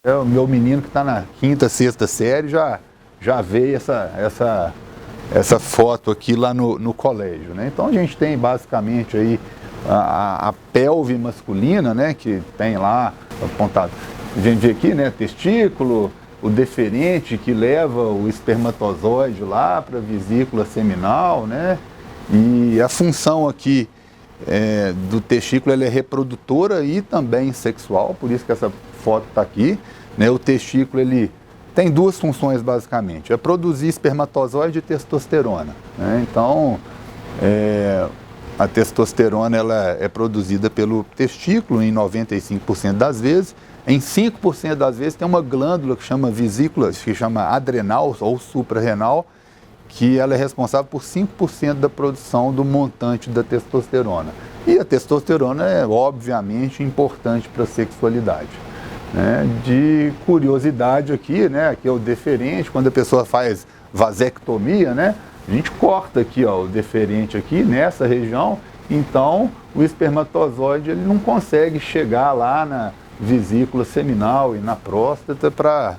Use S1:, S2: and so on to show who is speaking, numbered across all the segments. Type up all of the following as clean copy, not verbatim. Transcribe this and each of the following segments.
S1: O meu menino que está na quinta, sexta série já vê essa foto aqui lá no colégio, né? Então a gente tem basicamente aí a pelve masculina, né? Que tem lá apontado. A gente vê aqui, né? Testículo, o deferente que leva o espermatozoide lá para a vesícula seminal, né? E a função aqui do testículo, ela é reprodutora e também sexual, por isso que essa foto está aqui, né? O testículo, ele tem duas funções basicamente, é produzir espermatozoide e testosterona, né? Então, a testosterona ela é produzida pelo testículo em 95% das vezes, em 5% das vezes tem uma glândula que chama vesícula, que chama adrenal ou suprarrenal, que ela é responsável por 5% da produção do montante da testosterona. E a testosterona é obviamente importante para a sexualidade. Né? De curiosidade aqui, né? Aqui é o deferente, quando a pessoa faz vasectomia, né? A gente corta aqui, ó, o deferente aqui nessa região, então o espermatozoide ele não consegue chegar lá na vesícula seminal e na próstata para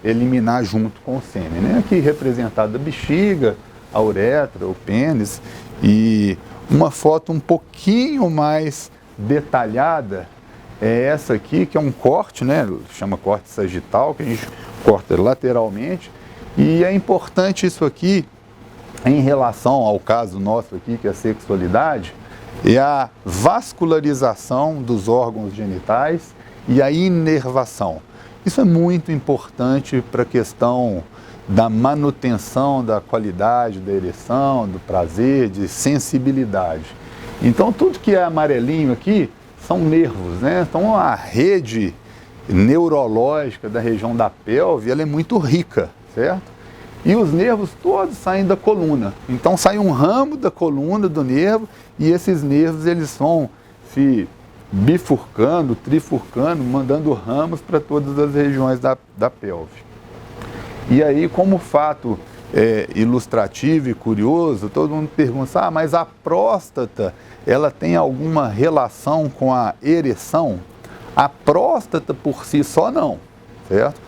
S1: eliminar junto com o sêmen, né? Aqui representada a bexiga, a uretra, o pênis, e uma foto um pouquinho mais detalhada é essa aqui, que é um corte, né? Chama corte sagital, que a gente corta lateralmente, e é importante isso aqui em relação ao caso nosso aqui, que é a sexualidade, é a vascularização dos órgãos genitais e a inervação. Isso é muito importante para a questão da manutenção da qualidade da ereção, do prazer, de sensibilidade. Então, tudo que é amarelinho aqui são nervos, né? Então, a rede neurológica da região da pelve, ela é muito rica, certo? E os nervos todos saem da coluna. Então, sai um ramo da coluna do nervo e esses nervos, eles vão se bifurcando, trifurcando, mandando ramos para todas as regiões da pelve. E aí, como fato ilustrativo e curioso, todo mundo pergunta, mas a próstata, ela tem alguma relação com a ereção? A próstata por si só não, certo?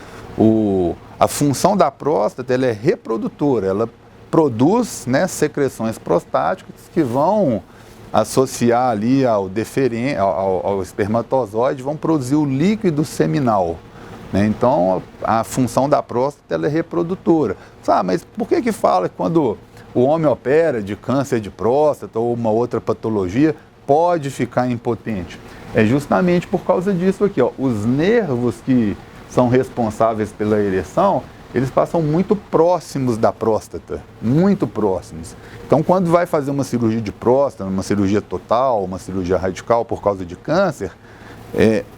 S1: A função da próstata, ela é reprodutora, ela produz, né, secreções prostáticas que vão associar ali ao espermatozoide, vão produzir o líquido seminal, né? Então, a função da próstata ela é reprodutora. Mas por que fala que quando o homem opera de câncer de próstata ou uma outra patologia, pode ficar impotente? É justamente por causa disso aqui, ó. Os nervos que são responsáveis pela ereção, eles passam muito próximos da próstata, muito próximos. Então, quando vai fazer uma cirurgia de próstata, uma cirurgia total, uma cirurgia radical por causa de câncer,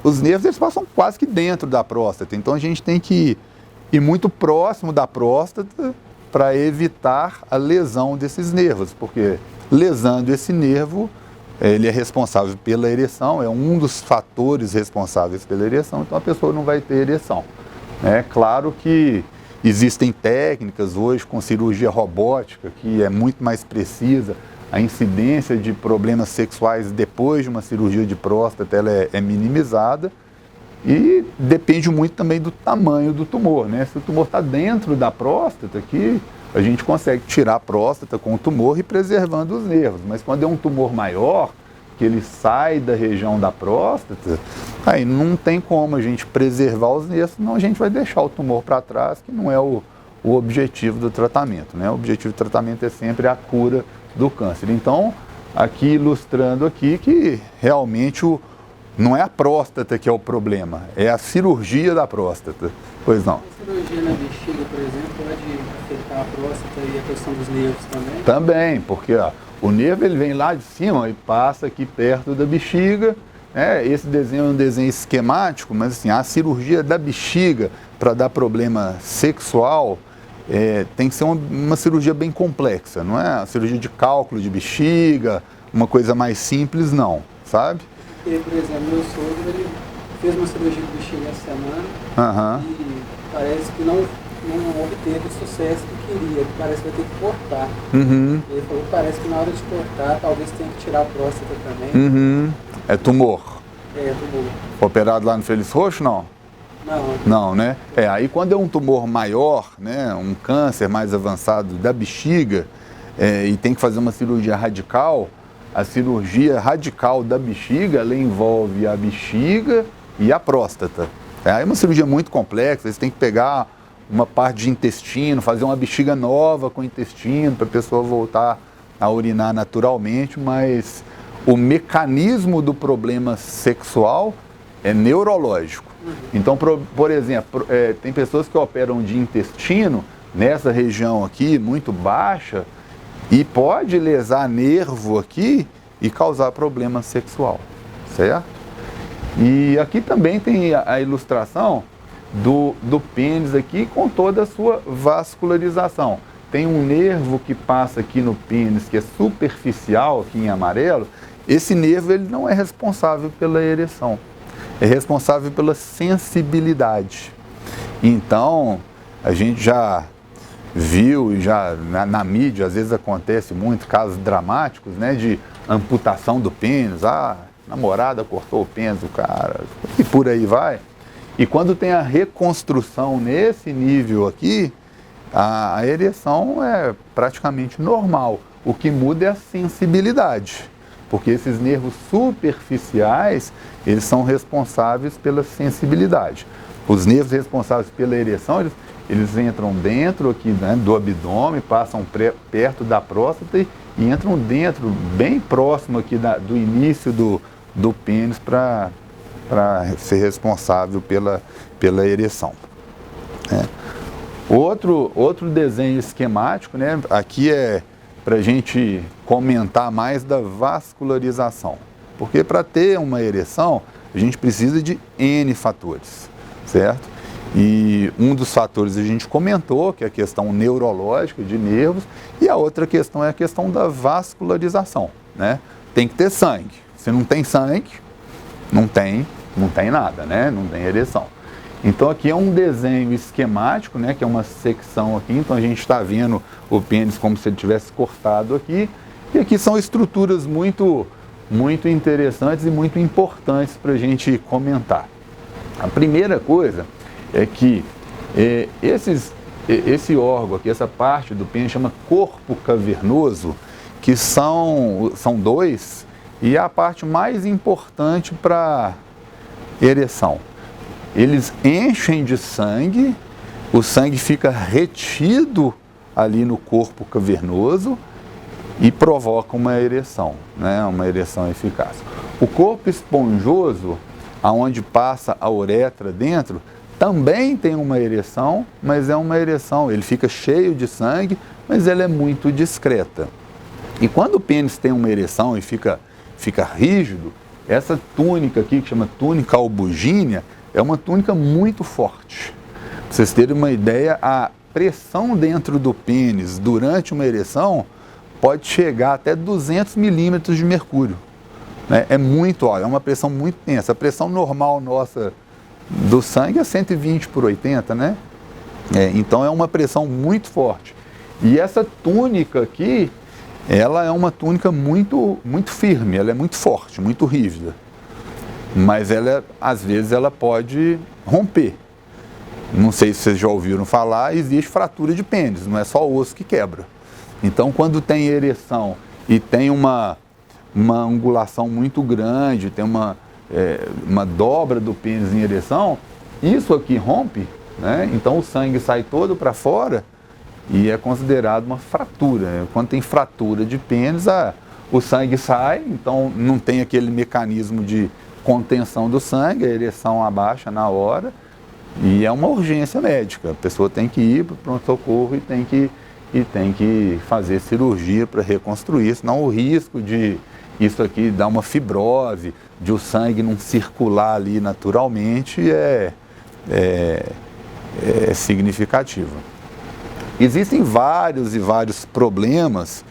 S1: os nervos eles passam quase que dentro da próstata. Então, a gente tem que ir muito próximo da próstata para evitar a lesão desses nervos, porque lesando esse nervo, ele é responsável pela ereção, é um dos fatores responsáveis pela ereção, então a pessoa não vai ter ereção. É claro que existem técnicas hoje com cirurgia robótica, que é muito mais precisa, a incidência de problemas sexuais depois de uma cirurgia de próstata ela é minimizada e depende muito também do tamanho do tumor, né? Se o tumor está dentro da próstata, aqui a gente consegue tirar a próstata com o tumor e preservando os nervos, mas quando é um tumor maior, que ele sai da região da próstata, aí não tem como a gente preservar os nervos, senão a gente vai deixar o tumor para trás, que não é o objetivo do tratamento, né? O objetivo do tratamento é sempre a cura do câncer. Então, aqui ilustrando aqui que realmente não é a próstata que é o problema, é a cirurgia da próstata. Pois não.
S2: A cirurgia na bexiga, por exemplo, pode afetar a próstata e a questão dos nervos também?
S1: Também, porque o nervo ele vem lá de cima e passa aqui perto da bexiga. Esse desenho é um desenho esquemático, mas assim, a cirurgia da bexiga para dar problema sexual tem que ser uma cirurgia bem complexa, não é a cirurgia de cálculo de bexiga, uma coisa mais simples não, sabe?
S2: Porque, por exemplo, meu sogro ele fez uma cirurgia de bexiga essa semana e parece que não obteve o sucesso que queria, parece que vai ter que cortar. Ele falou que parece que na hora de cortar talvez tenha que tirar a próstata também.
S1: É tumor?
S2: É tumor.
S1: Operado lá no Feliz Roxo, não? Não, né? Aí quando é um tumor maior, né, um câncer mais avançado da bexiga, e tem que fazer uma cirurgia radical, a cirurgia radical da bexiga, ela envolve a bexiga e a próstata. É uma cirurgia muito complexa, você tem que pegar uma parte de intestino, fazer uma bexiga nova com intestino para a pessoa voltar a urinar naturalmente, mas o mecanismo do problema sexual é neurológico. Então, por exemplo, tem pessoas que operam de intestino nessa região aqui, muito baixa, e pode lesar nervo aqui e causar problema sexual, certo? E aqui também tem a ilustração do pênis aqui com toda a sua vascularização. Tem um nervo que passa aqui no pênis que é superficial, aqui em amarelo. Esse nervo ele não é responsável pela ereção, é responsável pela sensibilidade. Então, a gente já viu e já na mídia, às vezes acontece muito, casos dramáticos, né, de amputação do pênis, a namorada cortou o pênis do cara, e por aí vai. E quando tem a reconstrução nesse nível aqui, a ereção é praticamente normal. O que muda é a sensibilidade, porque esses nervos superficiais, eles são responsáveis pela sensibilidade. Os nervos responsáveis pela ereção, eles entram dentro aqui, né, do abdômen, passam perto da próstata e entram dentro, bem próximo aqui do início do pênis para ser responsável pela ereção. Outro desenho esquemático, né, aqui é para a gente comentar mais da vascularização. Porque para ter uma ereção, a gente precisa de N fatores, certo? E um dos fatores a gente comentou, que é a questão neurológica de nervos, e a outra questão é a questão da vascularização, né? Tem que ter sangue. Se não tem sangue, não tem nada, né? Não tem ereção. Então aqui é um desenho esquemático, né? Que é uma secção aqui, então a gente está vendo o pênis como se ele tivesse cortado aqui, e aqui são estruturas muito interessantes e muito importantes para a gente comentar. A primeira coisa é que esse órgão aqui, essa parte do pênis chama corpo cavernoso, que são dois, e é a parte mais importante para ereção. Eles enchem de sangue, o sangue fica retido ali no corpo cavernoso e provoca uma ereção, né? Uma ereção eficaz. O corpo esponjoso, aonde passa a uretra dentro, também tem uma ereção, mas é uma ereção, ele fica cheio de sangue, mas ela é muito discreta. E quando o pênis tem uma ereção e fica rígido, essa túnica aqui, que chama túnica albugínea, é uma túnica muito forte. Para vocês terem uma ideia, a pressão dentro do pênis durante uma ereção pode chegar até 200 milímetros de mercúrio. Né? É muito, é uma pressão muito tensa. A pressão normal nossa do sangue é 120/80, né? Então é uma pressão muito forte. E essa túnica aqui, ela é uma túnica muito firme, ela é muito forte, muito rígida. Mas às vezes ela pode romper. Não sei se vocês já ouviram falar, existe fratura de pênis, não é só o osso que quebra. Então quando tem ereção e tem uma angulação muito grande, tem uma dobra do pênis em ereção, isso aqui rompe, né? Então o sangue sai todo para fora e é considerado uma fratura. Quando tem fratura de pênis, o sangue sai, então não tem aquele mecanismo de contenção do sangue, a ereção abaixa na hora e é uma urgência médica. A pessoa tem que ir para o pronto-socorro e tem que fazer cirurgia para reconstruir, senão o risco de isso aqui dar uma fibrose, de o sangue não circular ali naturalmente é significativo. Existem vários e vários problemas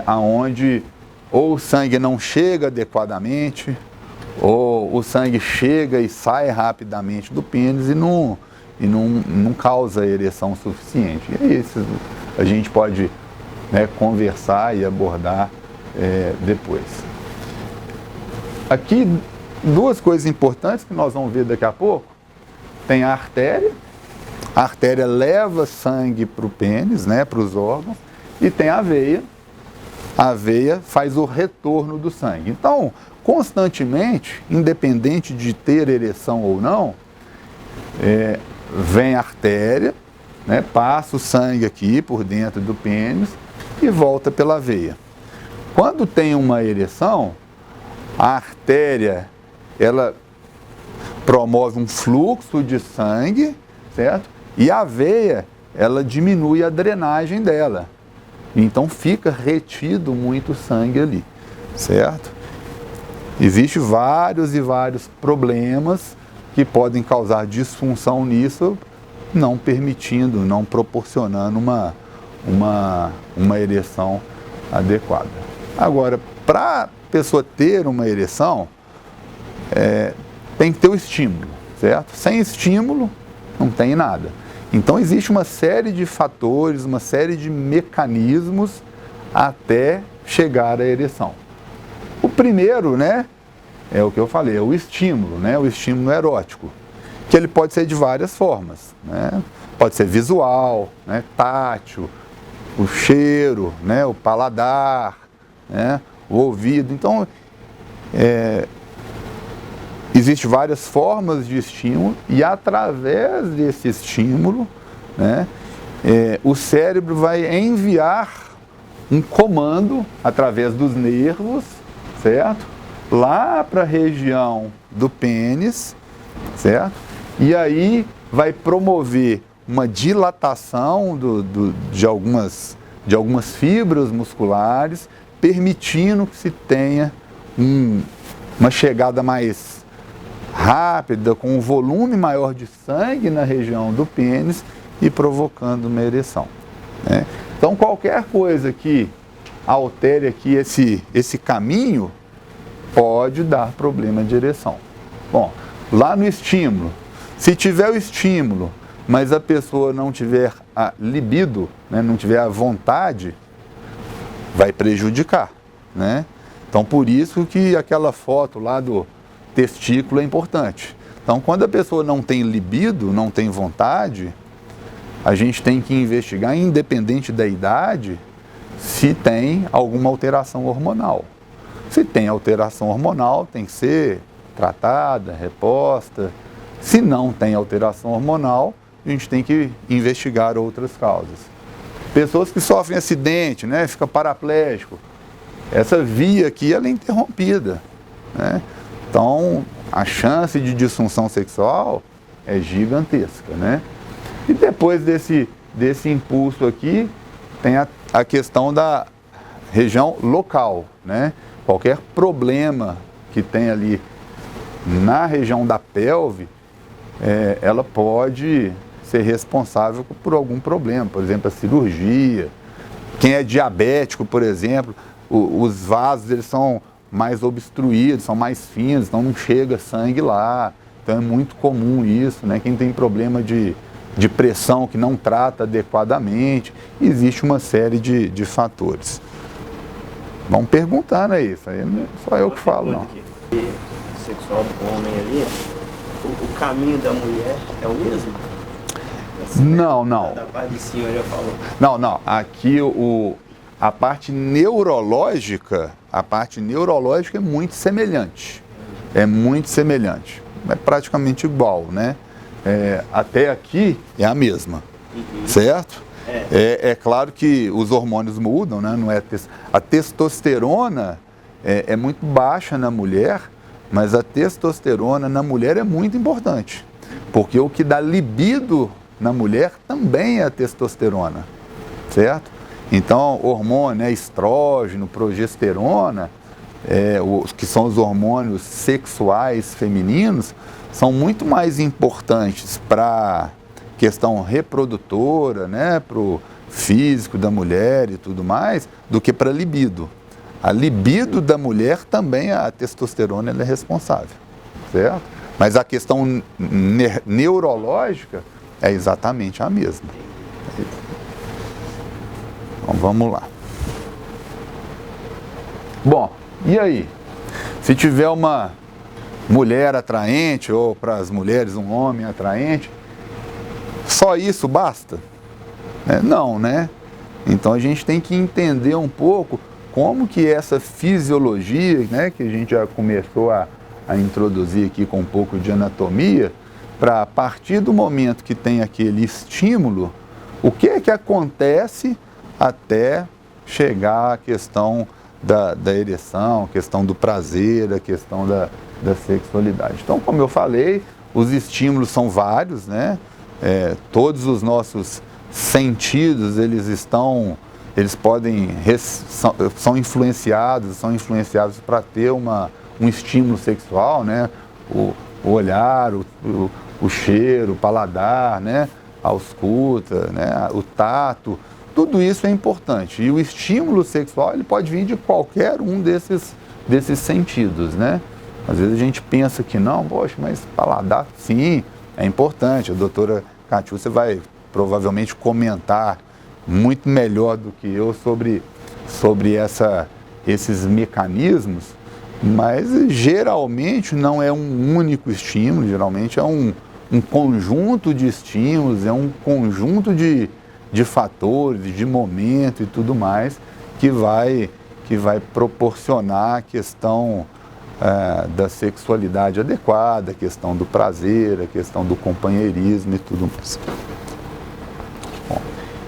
S1: aonde ou o sangue não chega adequadamente, ou o sangue chega e sai rapidamente do pênis e não causa ereção suficiente. E é isso, a gente pode, né, conversar e abordar depois. Aqui, duas coisas importantes que nós vamos ver daqui a pouco. tem a artéria leva sangue para o pênis, né, para os órgãos, e tem a veia faz o retorno do sangue. Então, constantemente, independente de ter ereção ou não, vem a artéria, né, passa o sangue aqui por dentro do pênis e volta pela veia. Quando tem uma ereção, a artéria, ela promove um fluxo de sangue, certo? E a veia, ela diminui a drenagem dela. Então fica retido muito sangue ali, certo? Existem vários e vários problemas que podem causar disfunção nisso, não permitindo, não proporcionando uma ereção adequada. Agora, para a pessoa ter uma ereção, tem que ter o estímulo, certo? Sem estímulo, não tem nada. Então, existe uma série de fatores, uma série de mecanismos até chegar à ereção. O primeiro, né, é o que eu falei, é o estímulo, né, o estímulo erótico, que ele pode ser de várias formas, né? Pode ser visual, né, tátil, o cheiro, né, o paladar, né, o ouvido. Então, existem várias formas de estímulo e através desse estímulo, né, o cérebro vai enviar um comando através dos nervos, certo? Lá para a região do pênis, certo? E aí vai promover uma dilatação de algumas fibras musculares, permitindo que se tenha uma chegada mais rápida, com um volume maior de sangue na região do pênis e provocando uma ereção, né? Então, qualquer coisa que altere aqui esse caminho pode dar problema de ereção. Bom, lá no estímulo, se tiver o estímulo, mas a pessoa não tiver a libido, né, não tiver a vontade, vai prejudicar, né? Então, por isso que aquela foto lá do testículo é importante. Então, quando a pessoa não tem libido, não tem vontade, a gente tem que investigar, independente da idade, se tem alguma alteração hormonal. Se tem alteração hormonal, tem que ser tratada, reposta. Se não tem alteração hormonal, a gente tem que investigar outras causas. Pessoas que sofrem acidente, né, fica paraplégico, essa via aqui ela é interrompida, né? Então, a chance de disfunção sexual é gigantesca, né? E depois desse impulso aqui, tem a questão da região local, né? Qualquer problema que tem ali na região da pelve, ela pode ser responsável por algum problema, por exemplo, a cirurgia. Quem é diabético, por exemplo, os vasos eles são mais obstruídos, são mais finos, então não chega sangue lá. Então é muito comum isso, né? Quem tem problema de pressão que não trata adequadamente, existe uma série de fatores. Vamos perguntar, né? Isso aí não é só eu que falo, não.
S3: Sexual do homem ali, o caminho da mulher é o mesmo?
S1: Não.
S3: Da parte de cima já falou.
S1: Não. Aqui a parte neurológica é muito semelhante. É muito semelhante. É praticamente igual, né? Até aqui é a mesma, certo? É claro que os hormônios mudam, né? Não é a testosterona é muito baixa na mulher, mas a testosterona na mulher é muito importante, porque o que dá libido na mulher também é a testosterona, certo? Então, hormônio, estrógeno, progesterona, que são os hormônios sexuais femininos, são muito mais importantes para a questão reprodutora, né, para o físico da mulher e tudo mais, do que para a libido. A libido da mulher também, a testosterona ela é responsável, certo? Mas a questão neurológica é exatamente a mesma. Então vamos lá. Bom, e aí? Se tiver uma mulher atraente ou para as mulheres um homem atraente. Só isso basta? Não, né? Então a gente tem que entender um pouco como que essa fisiologia, né, que a gente já começou a introduzir aqui com um pouco de anatomia, para a partir do momento que tem aquele estímulo, o que é que acontece até chegar à questão da ereção, a questão do prazer, a questão da sexualidade. Então, como eu falei, os estímulos são vários, né? Todos os nossos sentidos, são influenciados para ter um estímulo sexual, né? O olhar, o cheiro, o paladar, né? A ausculta, né? O tato, tudo isso é importante. E o estímulo sexual ele pode vir de qualquer um desses sentidos, né? Às vezes a gente pensa que não, poxa, mas paladar, sim, é importante. A doutora Catiúcia vai provavelmente comentar muito melhor do que eu sobre esses mecanismos, mas geralmente não é um único estímulo, geralmente é um conjunto de estímulos, é um conjunto de fatores, de momento e tudo mais que vai proporcionar a questão da sexualidade adequada, a questão do prazer, a questão do companheirismo e tudo mais. Bom,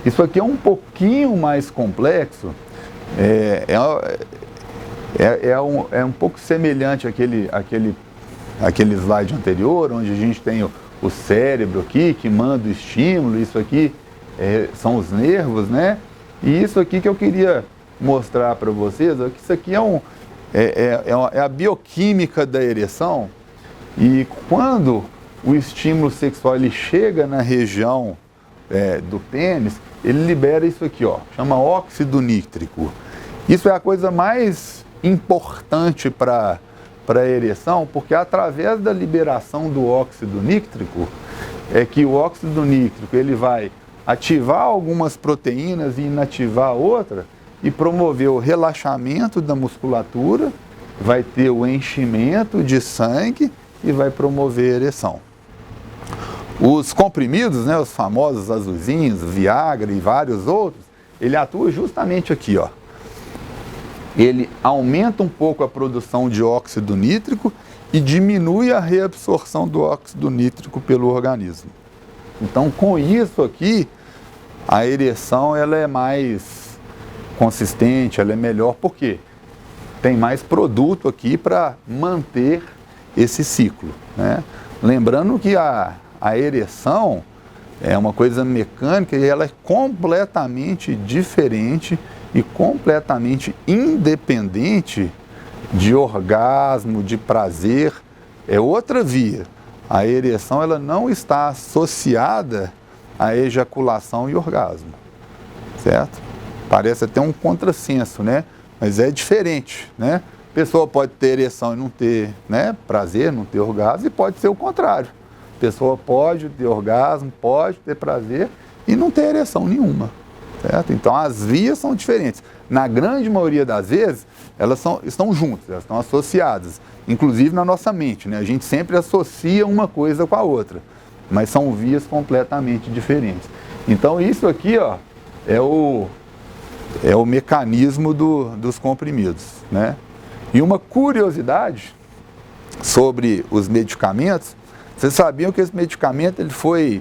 S1: isso aqui é um pouquinho mais complexo, é um pouco semelhante àquele slide anterior, onde a gente tem o cérebro aqui que manda o estímulo, isso aqui são os nervos, né? E isso aqui que eu queria mostrar para vocês, que isso aqui é a bioquímica da ereção, e quando o estímulo sexual ele chega na região do pênis, ele libera isso aqui, ó, chama óxido nítrico. Isso é a coisa mais importante para a ereção, porque através da liberação do óxido nítrico, é que o óxido nítrico ele vai ativar algumas proteínas e inativar outra, e promover o relaxamento da musculatura, vai ter o enchimento de sangue e vai promover a ereção. Os comprimidos, né, os famosos azulzinhos, Viagra e vários outros, ele atua justamente aqui, ó. Ele aumenta um pouco a produção de óxido nítrico e diminui a reabsorção do óxido nítrico pelo organismo. Então, com isso aqui, a ereção ela é mais consistente, ela é melhor, porque tem mais produto aqui para manter esse ciclo, né? Lembrando que a ereção é uma coisa mecânica e ela é completamente diferente e completamente independente de orgasmo, de prazer, é outra via. A ereção ela não está associada à ejaculação e orgasmo, certo? Parece até um contrassenso, né? Mas é diferente, né? A pessoa pode ter ereção e não ter, né, prazer, não ter orgasmo, e pode ser o contrário. A pessoa pode ter orgasmo, pode ter prazer e não ter ereção nenhuma, certo? Então as vias são diferentes. Na grande maioria das vezes, elas estão juntas, elas estão associadas, inclusive na nossa mente, né? A gente sempre associa uma coisa com a outra, mas são vias completamente diferentes. Então isso aqui, ó, é o mecanismo dos comprimidos, né? E uma curiosidade sobre os medicamentos, vocês sabiam que esse medicamento ele foi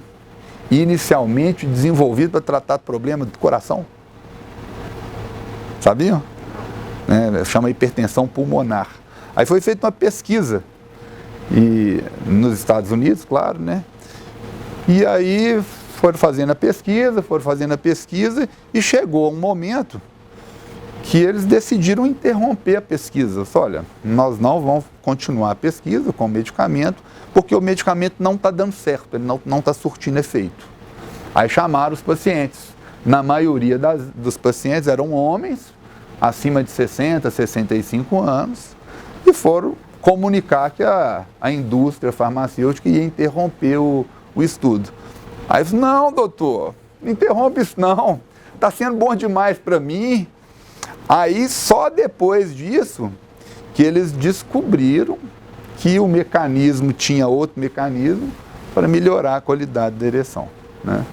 S1: inicialmente desenvolvido para tratar problema do coração? Sabiam? Chama hipertensão pulmonar. Aí foi feita uma pesquisa, e nos Estados Unidos, claro, né? E aí foram fazendo a pesquisa e chegou um momento que eles decidiram interromper a pesquisa. Olha, nós não vamos continuar a pesquisa com o medicamento, porque o medicamento não está dando certo, ele não está surtindo efeito. Aí chamaram os pacientes. Na maioria dos pacientes eram homens, acima de 60, 65 anos, e foram comunicar que a indústria farmacêutica ia interromper o estudo. Aí eu disse, não, doutor, não interrompe isso não, está sendo bom demais para mim. Aí só depois disso que eles descobriram que o mecanismo tinha outro mecanismo para melhorar a qualidade da ereção, né?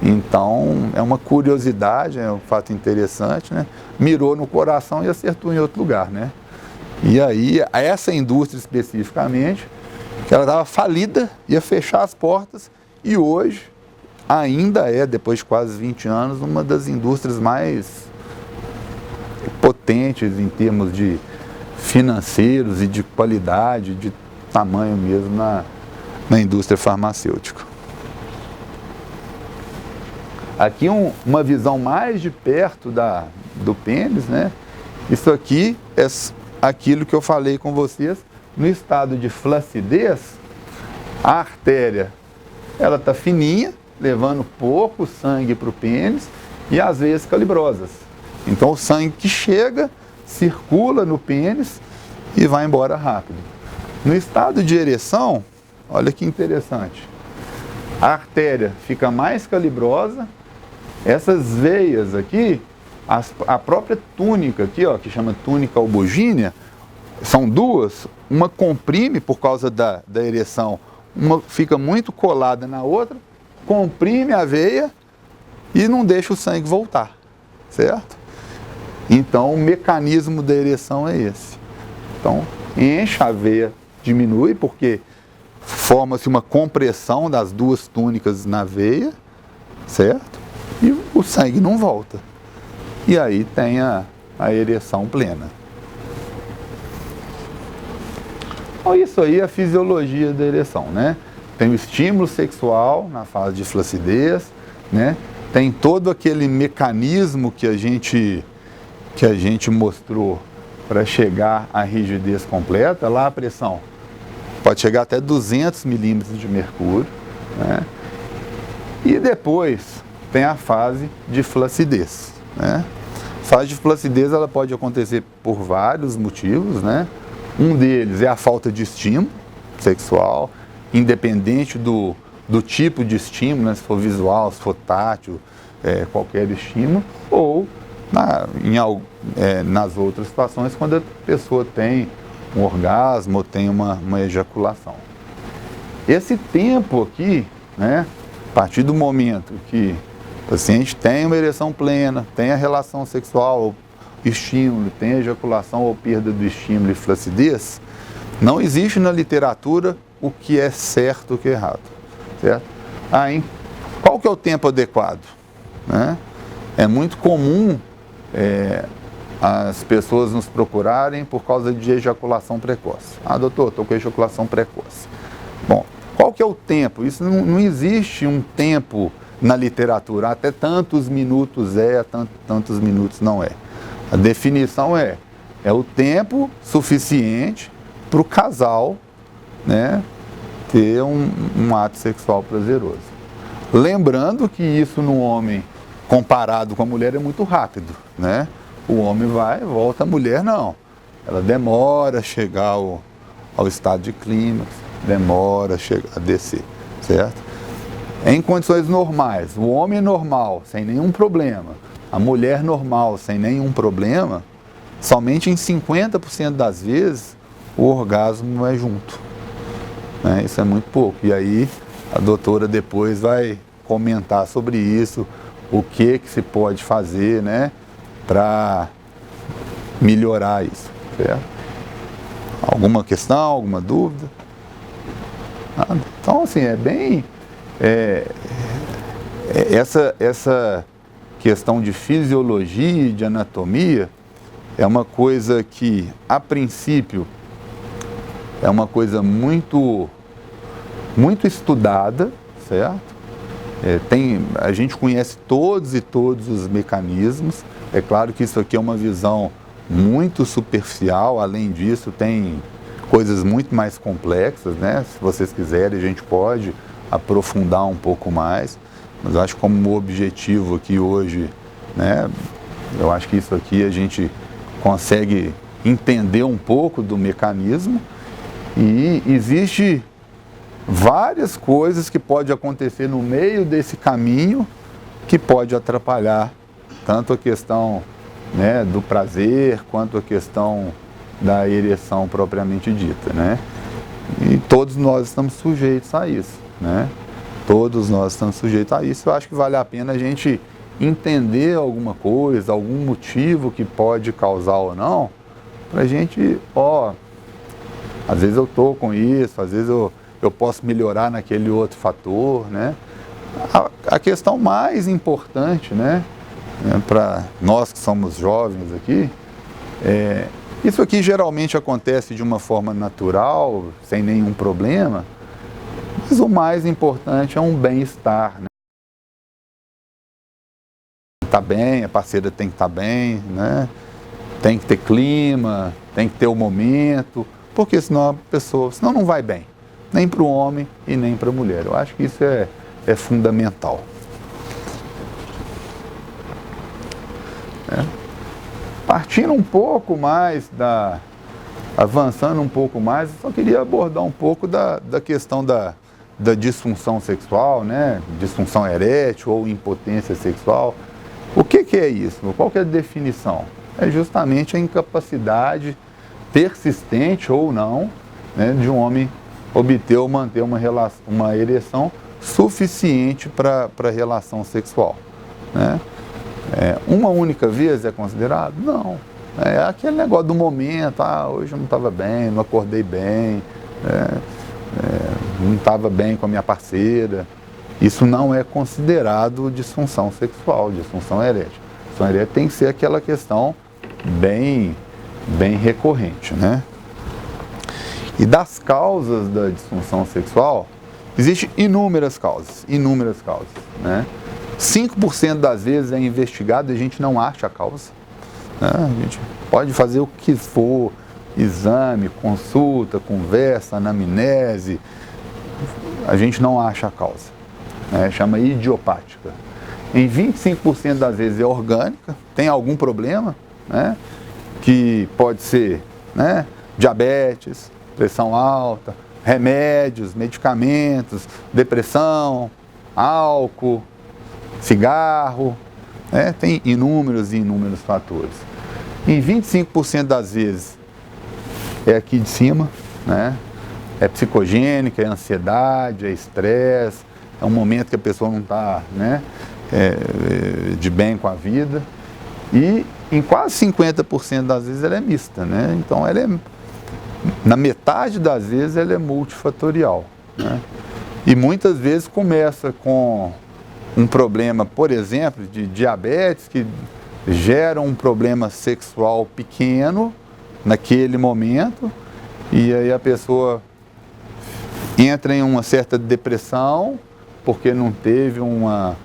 S1: Então, é uma curiosidade, é um fato interessante, né? Mirou no coração e acertou em outro lugar, né? E aí, essa indústria especificamente, que ela estava falida, ia fechar as portas, e hoje ainda é, depois de quase 20 anos, uma das indústrias mais potentes em termos de financeiros e de qualidade, de tamanho mesmo na indústria farmacêutica. Aqui uma visão mais de perto do pênis, né? Isso aqui é aquilo que eu falei com vocês, no estado de flacidez, a artéria, ela está fininha, levando pouco sangue para o pênis e às vezes calibrosas. Então o sangue que chega, circula no pênis e vai embora rápido. No estado de ereção, olha que interessante, a artéria fica mais calibrosa, essas veias aqui, a própria túnica aqui, ó, que chama túnica albugínea, são duas, uma comprime por causa da ereção, uma fica muito colada na outra, comprime a veia e não deixa o sangue voltar, certo? Então o mecanismo da ereção é esse. Então enche a veia, diminui porque forma-se uma compressão das duas túnicas na veia, certo? E o sangue não volta. E aí tem a ereção plena. Então isso aí é a fisiologia da ereção, né? Tem o estímulo sexual na fase de flacidez, né? Tem todo aquele mecanismo que a gente mostrou para chegar à rigidez completa. Lá a pressão pode chegar até 200 milímetros de mercúrio, né? E depois tem a fase de flacidez, né? A fase de flacidez ela pode acontecer por vários motivos, né? Um deles é a falta de estímulo sexual, independente do tipo de estímulo, né? Se for visual, se for tátil, qualquer estímulo, ou nas outras situações, quando a pessoa tem um orgasmo ou tem uma ejaculação. Esse tempo aqui, né? A partir do momento que o paciente tem uma ereção plena, tem a relação sexual, estímulo, tem ejaculação ou perda do estímulo e flacidez, não existe na literatura o que é certo e o que é errado, certo? Aí, qual que é o tempo adequado, né? É muito comum as pessoas nos procurarem por causa de ejaculação precoce. Ah, doutor, estou com ejaculação precoce. Bom, qual que é o tempo? Isso não existe um tempo na literatura, até tantos minutos tantos minutos não é. A definição é o tempo suficiente para o casal, né, ter um ato sexual prazeroso. Lembrando que isso no homem, comparado com a mulher, é muito rápido, né? O homem vai e volta, a mulher não. Ela demora a chegar ao estado de clímax, demora a descer, certo? Em condições normais, o homem normal, sem nenhum problema, a mulher normal, sem nenhum problema, somente em 50% das vezes o orgasmo é junto, né? Isso é muito pouco. E aí a doutora depois vai comentar sobre isso, o que se pode fazer, né, para melhorar isso, certo? Alguma questão, alguma dúvida? Nada? Então, assim, é bem... essa questão de fisiologia e de anatomia é uma coisa que, a princípio, é uma coisa muito estudada, certo? A gente conhece todos os mecanismos. É claro que isso aqui é uma visão muito superficial, além disso tem coisas muito mais complexas, né? Se vocês quiserem, a gente pode aprofundar um pouco mais, mas eu acho que como objetivo aqui hoje, né, eu acho que isso aqui a gente consegue entender um pouco do mecanismo e existe várias coisas que podem acontecer no meio desse caminho que pode atrapalhar tanto a questão, né, do prazer quanto a questão da ereção propriamente dita, né? E todos nós estamos sujeitos a isso, né? Todos nós estamos sujeitos a isso. Eu acho que vale a pena a gente entender alguma coisa, algum motivo que pode causar ou não, para a gente, às vezes eu estou com isso, às vezes eu posso melhorar naquele outro fator, né? A questão mais importante, né, para nós que somos jovens aqui, isso aqui geralmente acontece de uma forma natural, sem nenhum problema, mas o mais importante é um bem-estar, né? Tá bem, a parceira tem que estar bem, né? Tem que ter clima, tem que ter o momento, porque senão senão não vai bem, nem para o homem e nem para a mulher. Eu acho que isso é fundamental. Partindo um pouco mais avançando um pouco mais, eu só queria abordar um pouco da questão da disfunção sexual, né? Disfunção erétil ou impotência sexual. O que é isso? Qual que é a definição? É justamente a incapacidade persistente ou não, né, de um homem obter ou manter uma ereção suficiente para a relação sexual, né? Uma única vez é considerado? Não. É aquele negócio do momento, hoje eu não estava bem, não acordei bem, não estava bem com a minha parceira. Isso não é considerado disfunção sexual, disfunção erétil. Disfunção erétil tem que ser aquela questão bem recorrente, né? E das causas da disfunção sexual, existem inúmeras causas, né? 5% das vezes é investigado e a gente não acha a causa, né? A gente pode fazer o que for, exame, consulta, conversa, anamnese, a gente não acha a causa, né? Chama idiopática. Em 25% das vezes é orgânica, tem algum problema, né? Que pode ser, né, diabetes, pressão alta, remédios, medicamentos, depressão, álcool, cigarro, né? Tem inúmeros fatores. Em 25% das vezes é aqui de cima, né? É psicogênica, é ansiedade, é estresse, é um momento que a pessoa não está, né, de bem com a vida. E em quase 50% das vezes ela é mista, né? Então na metade das vezes ela é multifatorial, né? E muitas vezes começa com um problema, por exemplo, de diabetes, que gera um problema sexual pequeno naquele momento, e aí a pessoa entra em uma certa depressão porque não teve uma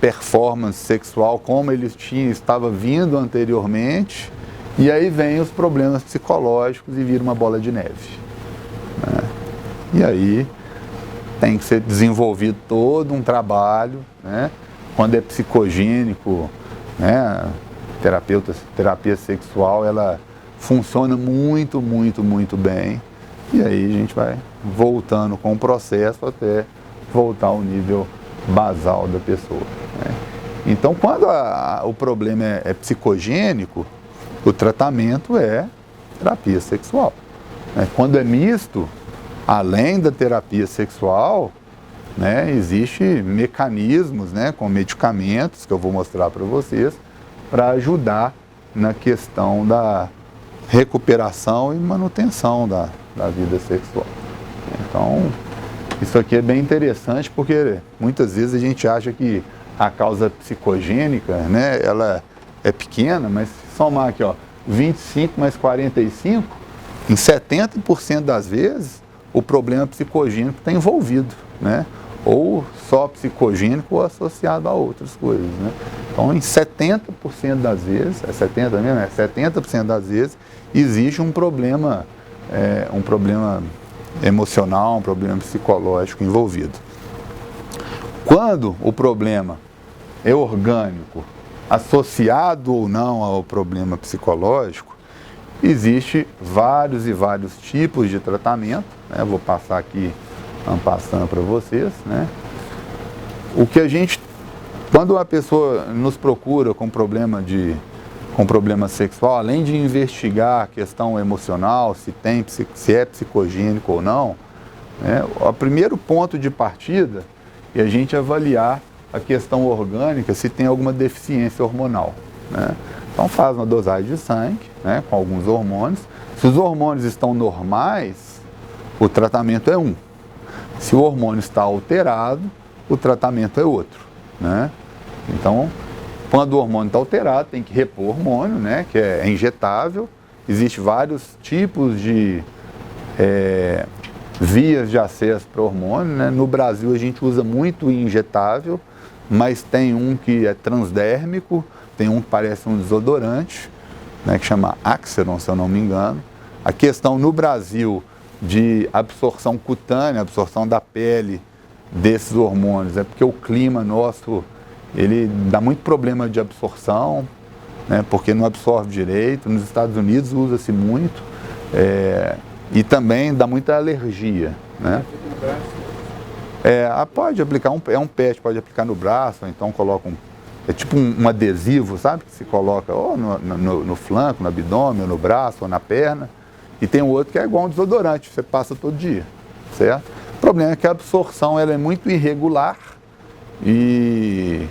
S1: performance sexual como ele estava vindo anteriormente, e aí vem os problemas psicológicos e vira uma bola de neve, né? E aí tem que ser desenvolvido todo um trabalho, né? Quando é psicogênico, né? Terapia sexual, ela funciona muito bem, e aí a gente vai voltando com o processo até voltar ao nível basal da pessoa, né? Então, quando o problema é psicogênico, o tratamento é terapia sexual, né? Quando é misto, além da terapia sexual, né, existem mecanismos, né, com medicamentos que eu vou mostrar para vocês, para ajudar na questão da recuperação e manutenção da vida sexual. Então, isso aqui é bem interessante, porque muitas vezes a gente acha que a causa psicogênica, né, ela é pequena, mas se somar aqui, 25 mais 45, em 70% das vezes o problema psicogênico está envolvido, né? Ou só psicogênico ou associado a outras coisas, né? Então, em 70% das vezes, 70% das vezes existe um problema emocional, um problema psicológico envolvido. Quando o problema é orgânico, associado ou não ao problema psicológico, existe vários tipos de tratamento, né? Vou passar aqui passando para vocês, né? Quando a pessoa nos procura com problema com problema sexual, além de investigar a questão emocional, se é psicogênico ou não, né, o primeiro ponto de partida é a gente avaliar a questão orgânica, se tem alguma deficiência hormonal, né? Então faz uma dosagem de sangue, né, com alguns hormônios. Se os hormônios estão normais, o tratamento é um. Se o hormônio está alterado, o tratamento é outro, né? Então, quando o hormônio está alterado, tem que repor o hormônio, né, que é injetável. Existem vários tipos de vias de acesso para o hormônio, né? No Brasil a gente usa muito injetável, mas tem um que é transdérmico, tem um que parece um desodorante, né, que chama Axiron, se eu não me engano. A questão no Brasil de absorção cutânea, absorção da pele desses hormônios, é porque o clima nosso, ele dá muito problema de absorção, né, porque não absorve direito. Nos Estados Unidos usa-se muito, e também dá muita alergia, né? Pode aplicar, um PET, pode aplicar no braço, ou então coloca é tipo um adesivo, sabe? Que se coloca ou no flanco, no abdômen, ou no braço, ou na perna. E tem um outro que é igual um desodorante, você passa todo dia, certo? O problema é que a absorção ela é muito irregular e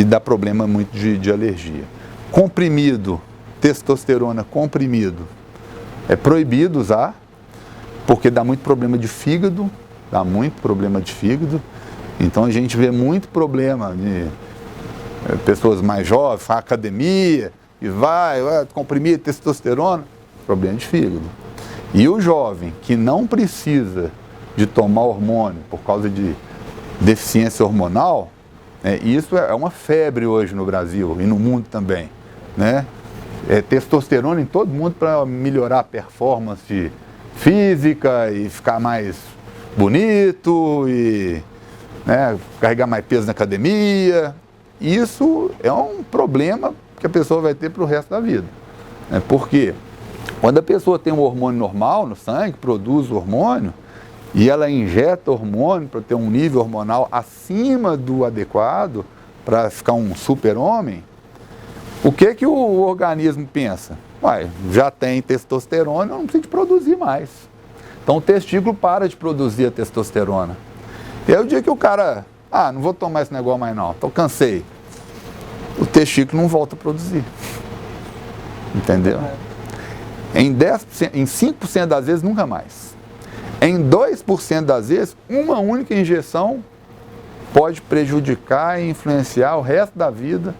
S1: dá problema muito de alergia. Comprimido, testosterona comprimido, é proibido usar, porque dá muito problema de fígado, Então a gente vê muito problema de pessoas mais jovens, faz academia e vai comprimir testosterona, problema de fígado. E o jovem que não precisa de tomar hormônio por causa de deficiência hormonal, isso é uma febre hoje no Brasil e no mundo também, né? Testosterona em todo mundo para melhorar a performance física e ficar mais bonito e, né, carregar mais peso na academia. Isso é um problema que a pessoa vai ter para o resto da vida, né? Porque quando a pessoa tem um hormônio normal no sangue, produz o hormônio, e ela injeta hormônio para ter um nível hormonal acima do adequado para ficar um super-homem, o que o organismo pensa? Já tem testosterona, eu não preciso produzir mais. Então o testículo para de produzir a testosterona. E aí o dia que o cara, não vou tomar esse negócio mais não, cansei, o testículo não volta a produzir. Entendeu? Em 5% das vezes, nunca mais. Em 2% das vezes, uma única injeção pode prejudicar e influenciar o resto da vida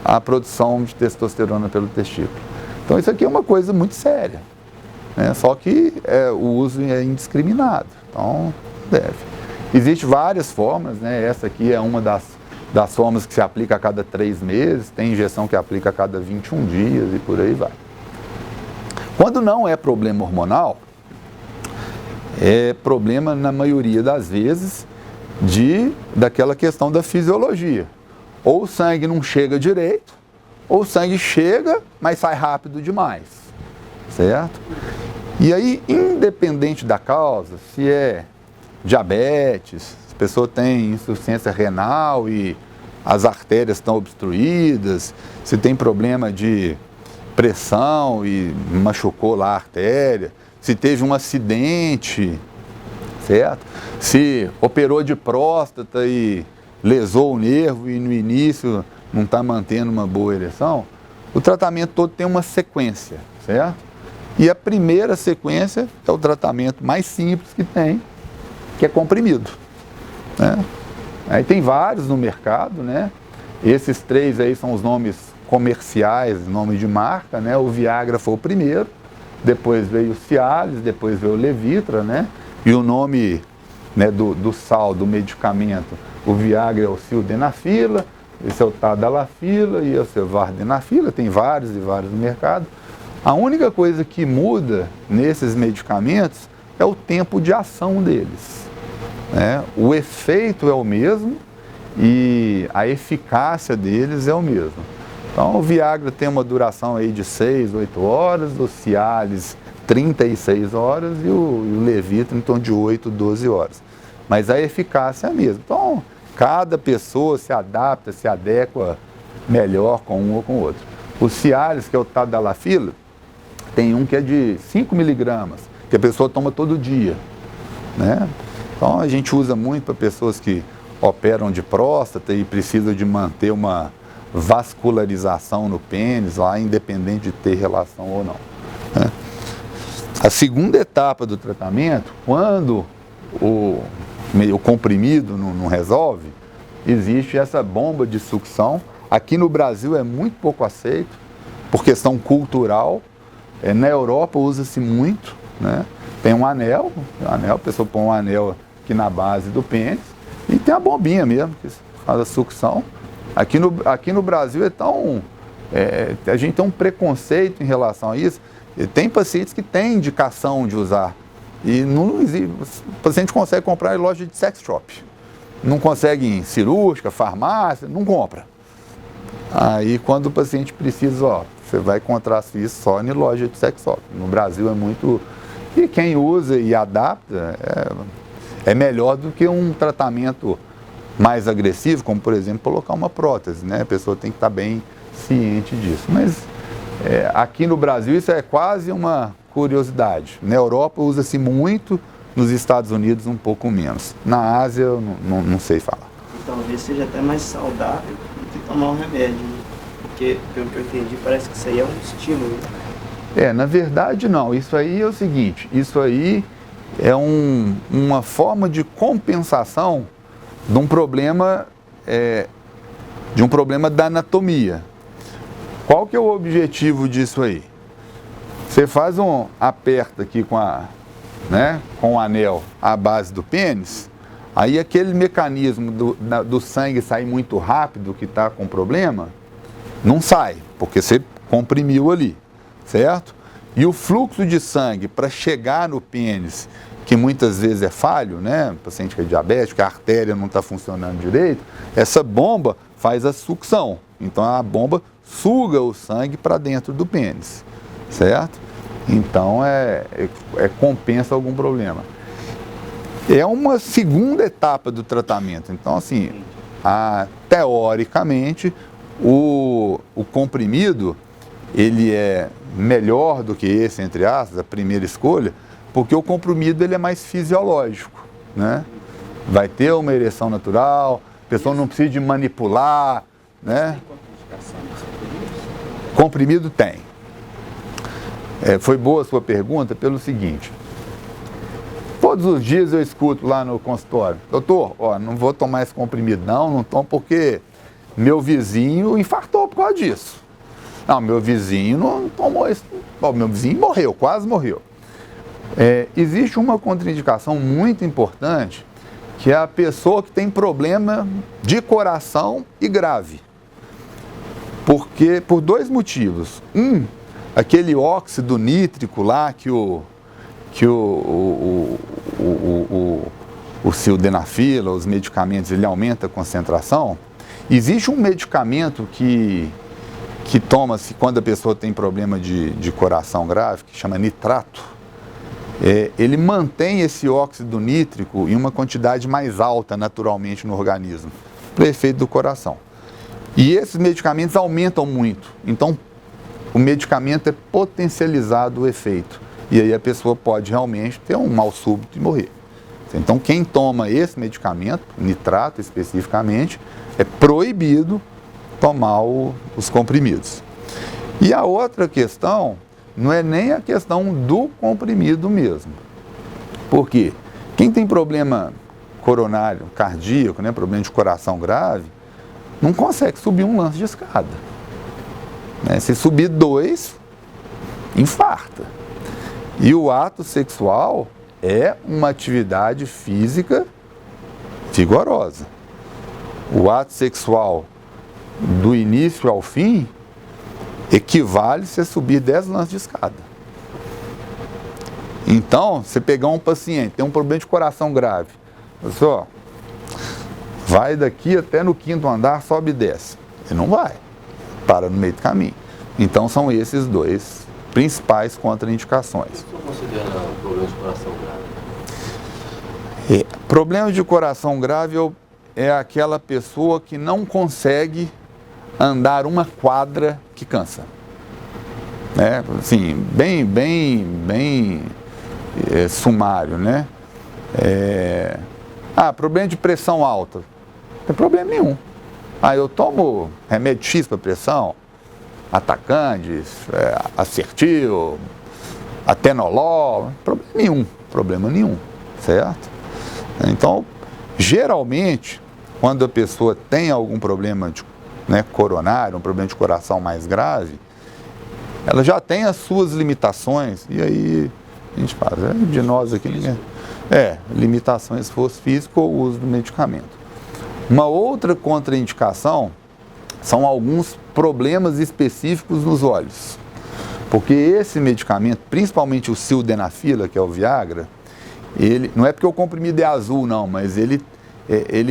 S1: a produção de testosterona pelo testículo. Então isso aqui é uma coisa muito séria, né? Só que o uso é indiscriminado, então deve. Existem várias formas, né? Essa aqui é uma das formas que se aplica a cada 3 meses, tem injeção que aplica a cada 21 dias e por aí vai. Quando não é problema hormonal, é problema na maioria das vezes daquela questão da fisiologia. Ou o sangue não chega direito, ou o sangue chega, mas sai rápido demais, certo? E aí, independente da causa, se é diabetes, se a pessoa tem insuficiência renal e as artérias estão obstruídas, se tem problema de pressão e machucou lá a artéria, se teve um acidente, certo? Se operou de próstata e lesou o nervo e no início não está mantendo uma boa ereção, o tratamento todo tem uma sequência, certo? E a primeira sequência é o tratamento mais simples que tem, que é comprimido, né? Aí tem vários no mercado, né? Esses 3 aí são os nomes comerciais, nome de marca, né? O Viagra foi o primeiro, depois veio o Cialis, depois veio o Levitra, né? E o nome, né, do sal, do medicamento, o Viagra é o sildenafila, esse é o tadalafila e esse é o vardenafila, tem vários e vários no mercado. A única coisa que muda nesses medicamentos é o tempo de ação deles, né? O efeito é o mesmo e a eficácia deles é o mesmo. Então o Viagra tem uma duração aí de 6, 8 horas, o Cialis 36 horas e o Levitra em torno de 8, 12 horas. Mas a eficácia é a mesma. Então cada pessoa se adapta, se adequa melhor com um ou com o outro. O Cialis, que é o tadalafila, tem um que é de 5 miligramas, que a pessoa toma todo dia, né? Então a gente usa muito para pessoas que operam de próstata e precisam de manter uma vascularização no pênis, lá independente de ter relação ou não, né? A segunda etapa do tratamento, quando o comprimido não resolve, existe essa bomba de sucção. Aqui no Brasil é muito pouco aceito, por questão cultural. Na Europa usa-se muito, né? Tem um anel, a pessoa põe um anel aqui na base do pênis e tem a bombinha mesmo, que faz a sucção. Aqui no Brasil a gente tem um preconceito em relação a isso. Tem pacientes que têm indicação de usar e não existe, o paciente consegue comprar em loja de sex shop, não consegue em cirúrgica, farmácia, não compra. Aí quando o paciente precisa, você vai encontrar isso só em loja de sex shop. No Brasil é muito... E quem usa e adapta é melhor do que um tratamento mais agressivo, como por exemplo colocar uma prótese, né? A pessoa tem que estar bem ciente disso. Mas aqui no Brasil isso é quase uma curiosidade. Na Europa usa-se muito, nos Estados Unidos um pouco menos. Na Ásia eu não sei falar.
S3: Talvez seja até mais saudável do que tomar um remédio, né? Porque, pelo que eu entendi, parece que isso aí é um estímulo.
S1: Na verdade não. Isso aí é o seguinte, isso aí é uma forma de compensação de um problema da anatomia. Qual que é o objetivo disso aí? Você faz aperta aqui com o anel à base do pênis, aí aquele mecanismo do sangue sair muito rápido, que está com problema, não sai, porque você comprimiu ali, certo? E o fluxo de sangue para chegar no pênis, que muitas vezes é falho, né? O paciente que é diabético, a artéria não está funcionando direito, essa bomba faz a sucção. Então a bomba suga o sangue para dentro do pênis, certo? Então compensa algum problema. É uma segunda etapa do tratamento. Então, assim, teoricamente, o comprimido, ele é melhor do que esse, entre aspas, a primeira escolha, porque o comprimido ele é mais fisiológico, né? Vai ter uma ereção natural, a pessoa não precisa de manipular, né? Comprimido tem. Foi boa a sua pergunta pelo seguinte: todos os dias eu escuto lá no consultório, doutor, não vou tomar esse comprimido não tomo porque meu vizinho infartou por causa disso. Não, meu vizinho não tomou isso, meu vizinho morreu, quase morreu. Existe uma contraindicação muito importante, que é a pessoa que tem problema de coração e grave. Por dois motivos. Aquele óxido nítrico lá que o sildenafila, os medicamentos, ele aumenta a concentração. Existe um medicamento que toma-se quando a pessoa tem problema de coração grave, que chama nitrato. Ele mantém esse óxido nítrico em uma quantidade mais alta naturalmente no organismo, para o efeito do coração. E esses medicamentos aumentam muito, então o medicamento é potencializado o efeito. E aí a pessoa pode realmente ter um mal súbito e morrer. Então quem toma esse medicamento, nitrato especificamente, é proibido tomar os comprimidos. E a outra questão não é nem a questão do comprimido mesmo. Por quê? Quem tem problema coronário, cardíaco, né, problema de coração grave, não consegue subir um lance de escada. Se subir 2, infarta. E o ato sexual é uma atividade física vigorosa. O ato sexual do início ao fim equivale-se a subir 10 lances de escada. Então, você pegar um paciente, tem um problema de coração grave, você, vai daqui até no 5º andar, sobe e desce. Ele não vai, para no meio do caminho. Então, são esses dois principais contraindicações.
S4: O que você considera um problema de coração grave?
S1: Problema de coração grave é aquela pessoa que não consegue andar uma quadra que cansa. Assim, bem sumário, né? Problema de pressão alta. Não tem problema nenhum. Eu tomo remédio X para pressão, Atacandis, Assertil, Atenolol, problema nenhum, certo? Então, geralmente, quando a pessoa tem algum problema coronário, um problema de coração mais grave, ela já tem as suas limitações, e aí a gente faz, de nós aqui ninguém. Limitações, esforço físico ou uso do medicamento. Uma outra contraindicação são alguns problemas específicos nos olhos. Porque esse medicamento, principalmente o sildenafila, que é o Viagra, ele não é porque o comprimido é azul não, mas ele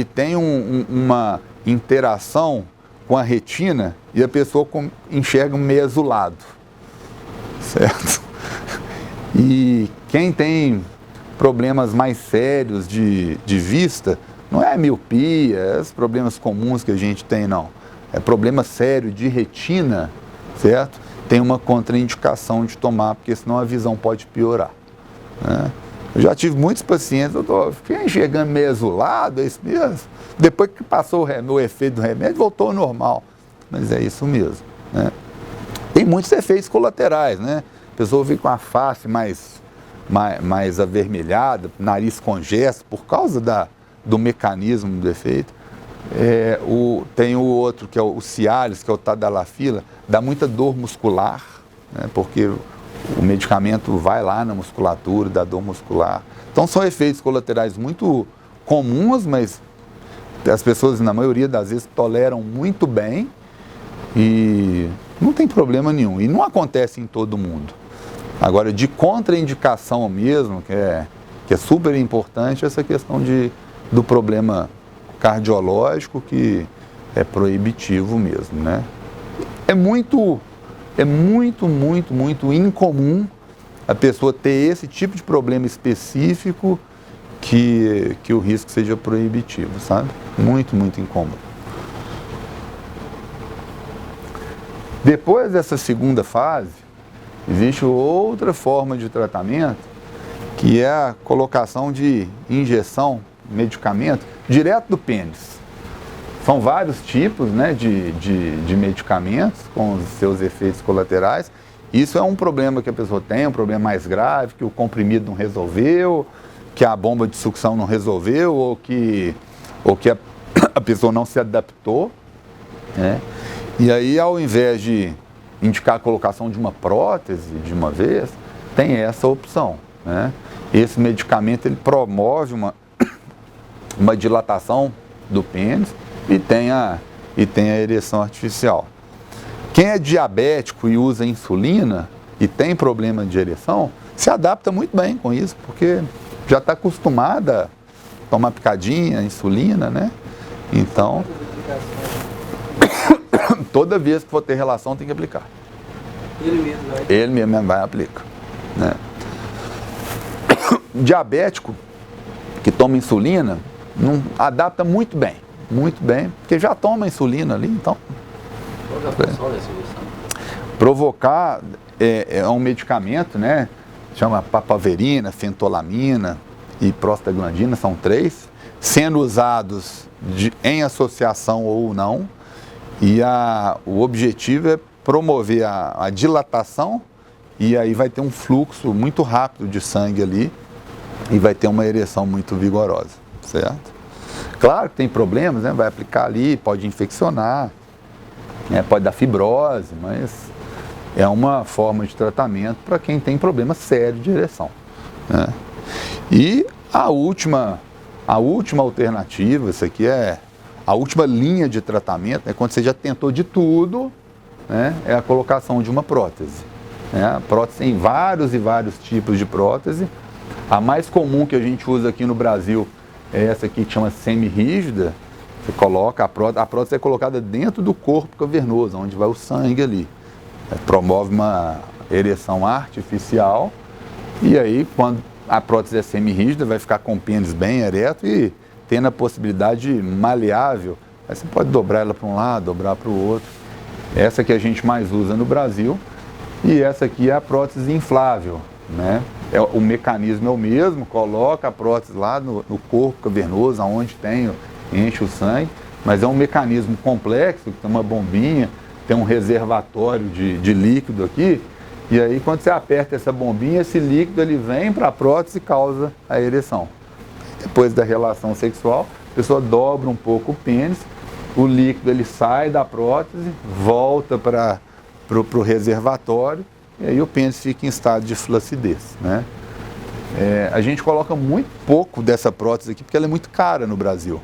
S1: tem uma interação com a retina e a pessoa enxerga meio azulado, certo? E quem tem problemas mais sérios de vista, não é a miopia, esses problemas comuns que a gente tem, não. É problema sério de retina, certo? Tem uma contraindicação de tomar, porque senão a visão pode piorar, né? Eu já tive muitos pacientes, fiquei enxergando meio azulado, é isso mesmo. Depois que passou o efeito do remédio, voltou ao normal. Mas é isso mesmo, né? Tem muitos efeitos colaterais, né? A pessoa fica com a face mais avermelhada, nariz congesto, por causa do mecanismo do efeito. Tem o outro, que é o Cialis, que é o Tadalafila, dá muita dor muscular, né? Porque o medicamento vai lá na musculatura, dá dor muscular. Então são efeitos colaterais muito comuns, mas as pessoas, na maioria das vezes, toleram muito bem e não tem problema nenhum. E não acontece em todo mundo. Agora, de contraindicação mesmo, que é super importante, essa questão do problema cardiológico, que é proibitivo mesmo, né? É muito incomum a pessoa ter esse tipo de problema específico que o risco seja proibitivo, sabe? Muito incomum. Depois dessa segunda fase, existe outra forma de tratamento, que é a colocação de injeção, medicamento, direto do pênis. São vários tipos, né, de medicamentos com os seus efeitos colaterais. Isso é um problema que a pessoa tem, um problema mais grave, que o comprimido não resolveu, que a bomba de sucção não resolveu, ou que a pessoa não se adaptou, né? E aí, ao invés de indicar a colocação de uma prótese de uma vez, tem essa opção, né? Esse medicamento ele promove uma dilatação do pênis e tem a ereção artificial. Quem é diabético e usa insulina e tem problema de ereção, se adapta muito bem com isso, porque já está acostumada a tomar picadinha, insulina, né? Então, toda vez que for ter relação tem que aplicar. Ele mesmo vai aplicar, né? Diabético que toma insulina não adapta muito bem, porque já toma insulina ali, então.
S4: Qual é a função dessa injeção?
S1: Provocar é um medicamento, né? Chama papaverina, fentolamina e prostaglandina, são 3, sendo usados em associação ou não, e o objetivo é promover a dilatação, e aí vai ter um fluxo muito rápido de sangue ali, e vai ter uma ereção muito vigorosa, certo? Claro que tem problemas, né? Vai aplicar ali, pode infeccionar, pode dar fibrose, mas é uma forma de tratamento para quem tem problema sério de ereção, né? E a última alternativa, isso aqui é a última linha de tratamento, né? Quando você já tentou de tudo, né? É a colocação de uma prótese, né? A prótese tem vários e vários tipos de prótese. A mais comum que a gente usa aqui no Brasil é essa aqui que chama semi-rígida. Você coloca a prótese é colocada dentro do corpo cavernoso, onde vai o sangue ali. Promove uma ereção artificial, e aí quando a prótese é semi-rígida vai ficar com o pênis bem ereto e tendo a possibilidade maleável Aí você pode dobrar ela para um lado, dobrar para o outro. Essa que a gente mais usa no Brasil. E essa aqui é a prótese inflável, né? O mecanismo é o mesmo, coloca a prótese lá no corpo cavernoso, onde enche o sangue, mas é um mecanismo complexo, que tem uma bombinha, tem um reservatório de líquido aqui, e aí quando você aperta essa bombinha, esse líquido ele vem para a prótese e causa a ereção. Depois da relação sexual, a pessoa dobra um pouco o pênis, o líquido ele sai da prótese, volta para o reservatório, e aí o pênis fica em estado de flacidez, né? A gente coloca muito pouco dessa prótese aqui, porque ela é muito cara no Brasil.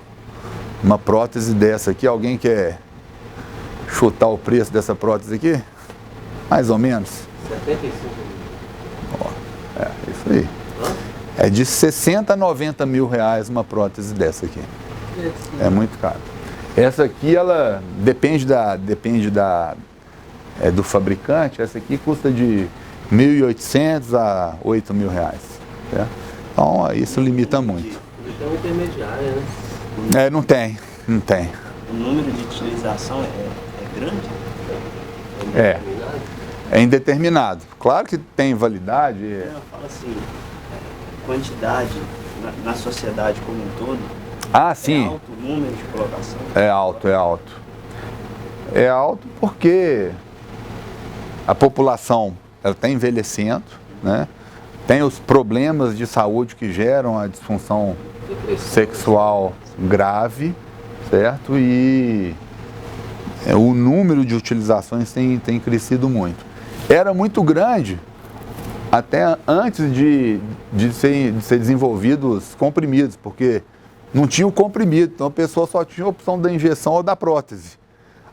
S1: Uma prótese dessa aqui, alguém quer chutar o preço dessa prótese aqui? Mais ou menos.
S4: 75 mil.
S1: Isso aí. É de 60 a 90 mil reais uma prótese dessa aqui. É muito caro. Essa aqui, ela depende do fabricante. Essa aqui custa de 1.800 a 8 mil reais. Certo? Então, isso limita muito.
S4: Tem um intermediário, né?
S1: Não tem.
S3: O número de utilização é grande?
S1: É indeterminado. Claro que tem validade.
S3: Eu falo assim, quantidade na sociedade como um todo.
S1: Sim.
S3: É alto o número de colocação?
S1: É alto. É alto porque a população está envelhecendo, né? Tem os problemas de saúde que geram a disfunção sexual grave, certo? E o número de utilizações tem crescido muito. Era muito grande até antes de ser desenvolvidos comprimidos, porque não tinha o comprimido, então a pessoa só tinha a opção da injeção ou da prótese.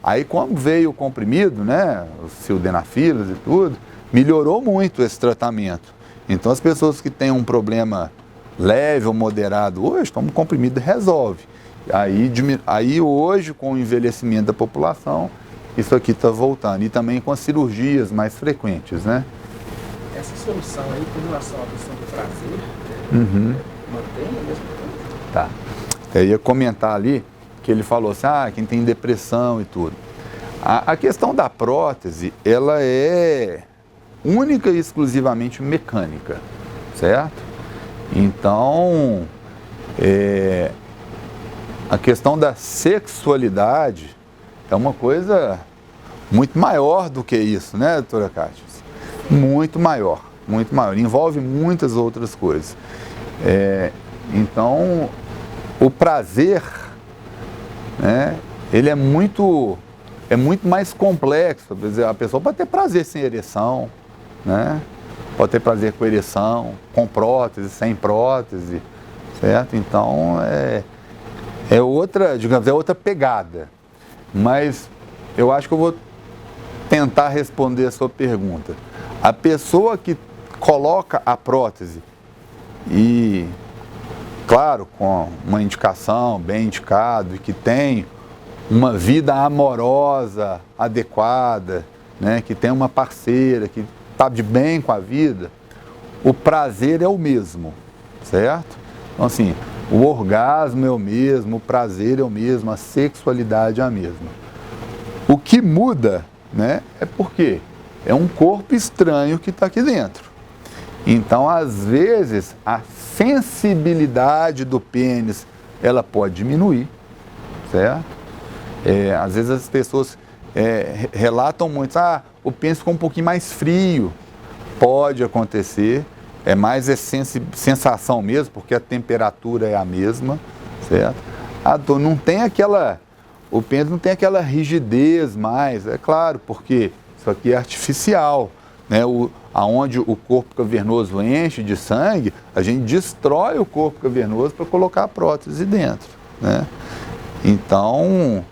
S1: Aí quando veio o comprimido, né, os sildenafilas e tudo, melhorou muito esse tratamento. Então as pessoas que têm um problema leve ou moderado hoje, tomam comprimido e resolve. Aí hoje, com o envelhecimento da população, isso aqui está voltando. E também com as cirurgias mais frequentes, né?
S2: Essa solução aí, com relação à questão do prazer, mantém a mesma coisa?
S1: Tá. Eu ia comentar ali que ele falou assim, quem tem depressão e tudo. A questão da prótese, ela é única e exclusivamente mecânica, certo? Então, a questão da sexualidade é uma coisa muito maior do que isso, né, doutora Kátia? Muito maior. Envolve muitas outras coisas. Então, o prazer, né, ele é muito mais complexo. Quer dizer, a pessoa pode ter prazer sem ereção, né? Pode ter prazer com ereção, com prótese, sem prótese, certo? Então, é outra pegada. Mas eu acho que eu vou tentar responder a sua pergunta. A pessoa que coloca a prótese e, claro, com uma indicação, bem indicado, e que tem uma vida amorosa adequada, né, que tem uma parceira, que está de bem com a vida, o prazer é o mesmo, certo? Então, assim, o orgasmo é o mesmo, o prazer é o mesmo, a sexualidade é a mesma. O que muda, né, é porque é um corpo estranho que está aqui dentro. Então, às vezes, a sensibilidade do pênis, ela pode diminuir, certo? Às vezes as pessoas relatam muito, o pênis ficou um pouquinho mais frio. Pode acontecer, é mais sensação mesmo, porque a temperatura é a mesma, certo? Não tem o pênis não tem aquela rigidez mais, é claro, porque isso aqui é artificial, né? Aonde o corpo cavernoso enche de sangue, a gente destrói o corpo cavernoso para colocar a prótese dentro, né? Então,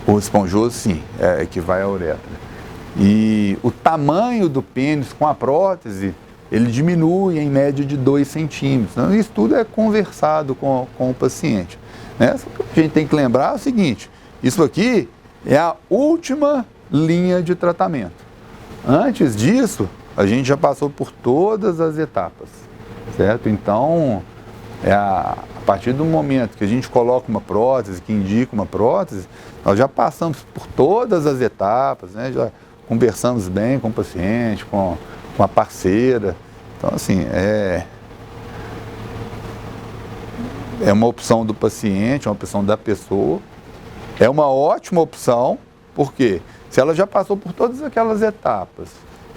S1: o esponjoso sim, que vai à uretra. E o tamanho do pênis com a prótese, ele diminui em média de 2 centímetros. Então, isso tudo é conversado com o paciente, né? Só que a gente tem que lembrar o seguinte, isso aqui é a última linha de tratamento. Antes disso, a gente já passou por todas as etapas, certo? Então, a partir do momento que a gente coloca uma prótese, que indica uma prótese, nós já passamos por todas as etapas, né? Já conversamos bem com o paciente, com a parceira. Então, assim, é uma opção do paciente, é uma opção da pessoa. É uma ótima opção, porque se ela já passou por todas aquelas etapas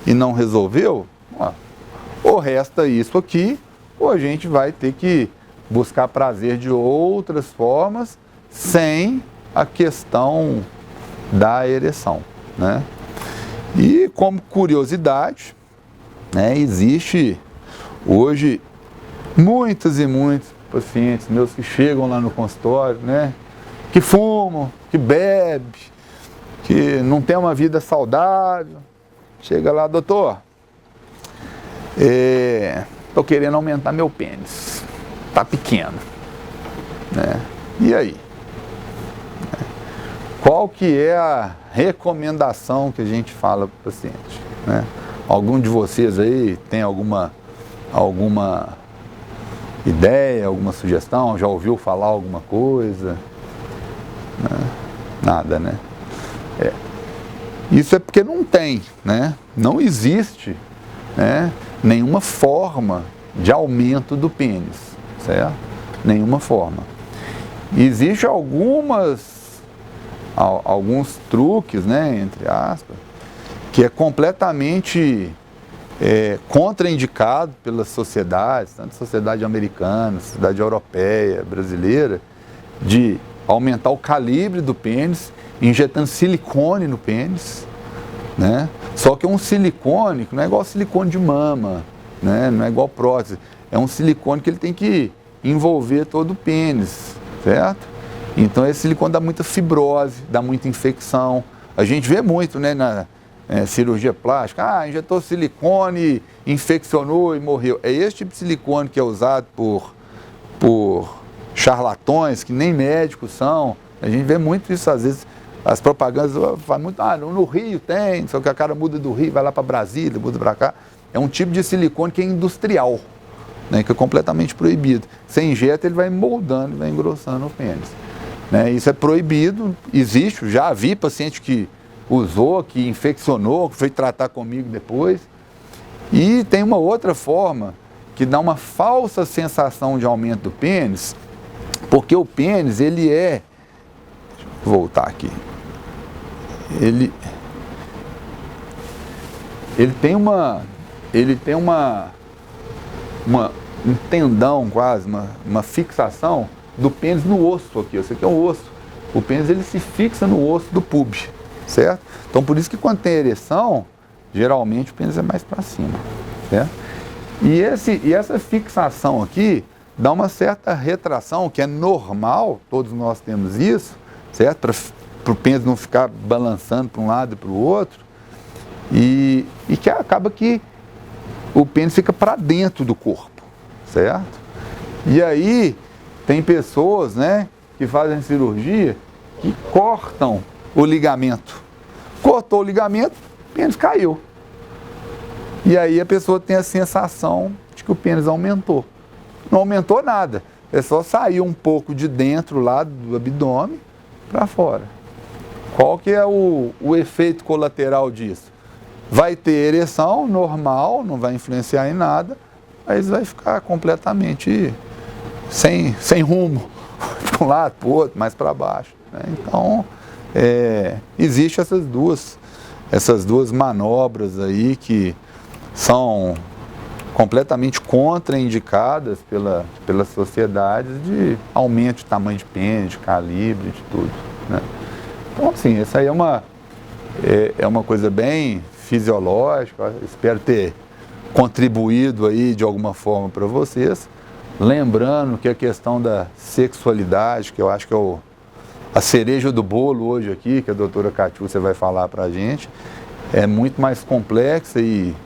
S1: e não resolveu, ou resta isso aqui, ou a gente vai ter que buscar prazer de outras formas, sem a questão da ereção, né? E como curiosidade, né, existe hoje muitos e muitos pacientes meus que chegam lá no consultório, né, que fumam, que bebem, que não tem uma vida saudável. Chega lá, doutor, estou querendo aumentar meu pênis, tá pequeno, né? E aí? Qual que é a recomendação que a gente fala para o paciente, né? Algum de vocês aí tem alguma ideia, alguma sugestão? Já ouviu falar alguma coisa? Nada, né? Isso é porque não tem, né? Não existe, né, nenhuma forma de aumento do pênis, certo? Nenhuma forma. Existem alguns truques, né, entre aspas, que é completamente contraindicado pelas sociedades, tanto sociedade americana, sociedade europeia, brasileira, de aumentar o calibre do pênis, injetando silicone no pênis, né? Só que é um silicone que não é igual silicone de mama, né? Não é igual prótese, é um silicone que ele tem que envolver todo o pênis, certo? Então esse silicone dá muita fibrose, dá muita infecção. A gente vê muito, né, na cirurgia plástica, injetou silicone, infeccionou e morreu. É esse tipo de silicone que é usado por charlatões, que nem médicos são. A gente vê muito isso, às vezes, as propagandas falam muito, no Rio tem, só que a cara muda do Rio, vai lá para Brasília, muda para cá. É um tipo de silicone que é industrial, né, que é completamente proibido. Você injeta, ele vai moldando, vai engrossando o pênis. Né? Isso é proibido, existe, já vi paciente que usou, que infeccionou, que foi tratar comigo depois. E tem uma outra forma que dá uma falsa sensação de aumento do pênis, porque o pênis, ele deixa eu voltar aqui, ele tem um tendão quase, uma fixação do pênis no osso aqui. Esse aqui é um osso. O pênis, ele se fixa no osso do pubis, certo? Então, por isso que quando tem ereção, geralmente o pênis é mais para cima, certo? E essa fixação aqui dá uma certa retração, que é normal, todos nós temos isso, certo? Para o pênis não ficar balançando para um lado e para o outro, e que acaba que o pênis fica para dentro do corpo, certo? E aí tem pessoas, né, que fazem cirurgia que cortam o ligamento. Cortou o ligamento, o pênis caiu. E aí a pessoa tem a sensação de que o pênis aumentou. Não aumentou nada, é só sair um pouco de dentro lá do abdômen para fora. Qual que é o efeito colateral disso? Vai ter ereção normal, não vai influenciar em nada, mas vai ficar completamente sem rumo, para um lado, para o outro, mais para baixo, né? Então, existem essas duas manobras aí que são completamente contraindicadas pelas sociedades de aumento de tamanho de pênis, de calibre, de tudo, né? Então, assim, essa aí é uma coisa bem fisiológica. Eu espero ter contribuído aí de alguma forma para vocês. Lembrando que a questão da sexualidade, que eu acho que é a cereja do bolo hoje aqui, que a doutora Catiúcia vai falar para a gente, é muito mais complexa e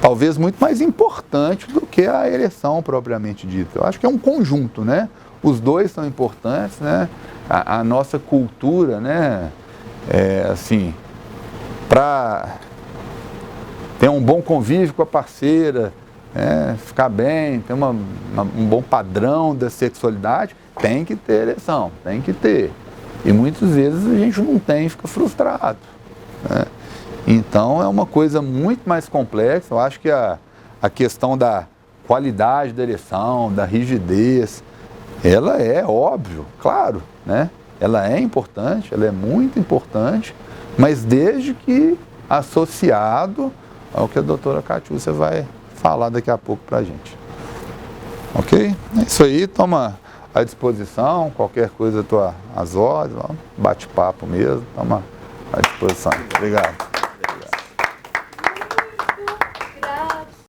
S1: talvez muito mais importante do que a ereção propriamente dita. Eu acho que é um conjunto, né? Os dois são importantes, né? A nossa cultura, né? Assim, para ter um bom convívio com a parceira, ficar bem, ter um bom padrão da sexualidade, tem que ter ereção, tem que ter. E muitas vezes a gente não tem e fica frustrado, né? Então é uma coisa muito mais complexa. Eu acho que a questão da qualidade da ereção, da rigidez, ela é óbvio, claro, né? Ela é importante, ela é muito importante, mas desde que associado ao que a doutora Catiúcia vai falar daqui a pouco pra gente. Ok? É isso aí, toma à disposição, qualquer coisa, às ordens, bate-papo mesmo, toma à disposição. Obrigado.